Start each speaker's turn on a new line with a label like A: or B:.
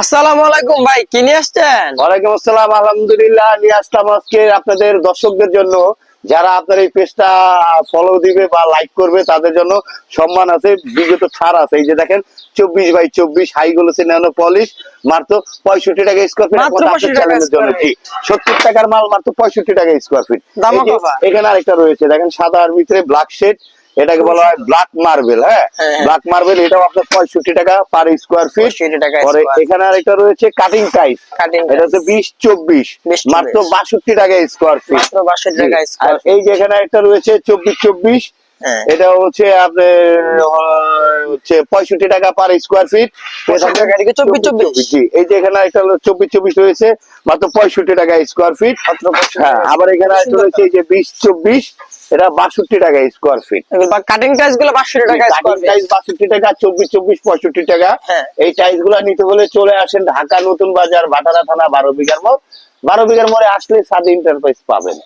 A: আসসালামু আলাইকুম ভাই, কি নিয়ে আসছেন?
B: ওয়ালাইকুম আসসালাম। আলহামদুলিল্লাহ নিয়ে আসলাম আজকে আপনাদের দর্শকদের জন্য, যারা আপনার এই পেজটা ফলো দিবে বা লাইক করবে তাদের জন্য সম্মান আছে, বিগত ছাড় আছে। এই যে দেখেন 24x24 হাই গুলোছে ন্যানো পলিশ, মাত্র 65 টাকা স্কোয়ার ফিট।
A: মাত্র 65 টাকা
B: চ্যানেলের জন্য
A: স্কয়ার
B: জি,
A: ফিট।
B: 70 টাকার মাল মাত্র 65 টাকা স্কোয়ার ফিট।
A: দামও কফা।
B: এখানে আরেকটা রয়েছে দেখেন, সাদার ভিতরে ব্ল্যাক শেড, এটাকে বলা হয় ব্ল্যাক মার্বেল। হ্যাঁ,
A: হ্যাঁ।
B: ব্ল্যাক মার্বেল, এটাও আপনার 65 টাকা পার স্কোয়ার ফিট।
A: 65 টাকা
B: পরে
A: স্কয়ার।
B: এখানে আরেকটা রয়েছে কাটিং টাইস,
A: কাটিং
B: এটা হচ্ছে 20-24
A: 20-24
B: মাত্র 62 টাকা স্কোয়ার ফিট।
A: মাত্র 62 টাকা
B: আর
A: স্কয়ার।
B: এই যে এখানে একটা রয়েছে 24-24,
A: হ্যাঁ।
B: এটা হচ্ছে আপনার হচ্ছে 65 টাকা পার স্কোয়ার ফিট।
A: 65 টাকা, এদিকে 24-24
B: জি, এই যে এখানে একটা 24-24 রয়েছে মাত্র 65 টাকা স্কোয়ার ফিট।
A: মাত্র 65
B: হ্যাঁ,
A: টাকা।
B: আবার এখানে একটা রয়েছে এই যে 20-24, এটা 62 টাকা স্কোয়ার ফিট।
A: বা কাটিং টাইস গুলো 62 টাকা স্কয়ার ফিট।
B: 62 টাকা, 24-24 65 টাকা।
A: হ্যাঁ।
B: এই টাইলস গুলা নিতে হলে চলে আসেন ঢাকা নতুন বাজার, ভাটারা থানা, 12 বিঘার মোড়। 12 বিঘার মোড়ে আসলে সাদ এন্টারপ্রাইজ পাবেন।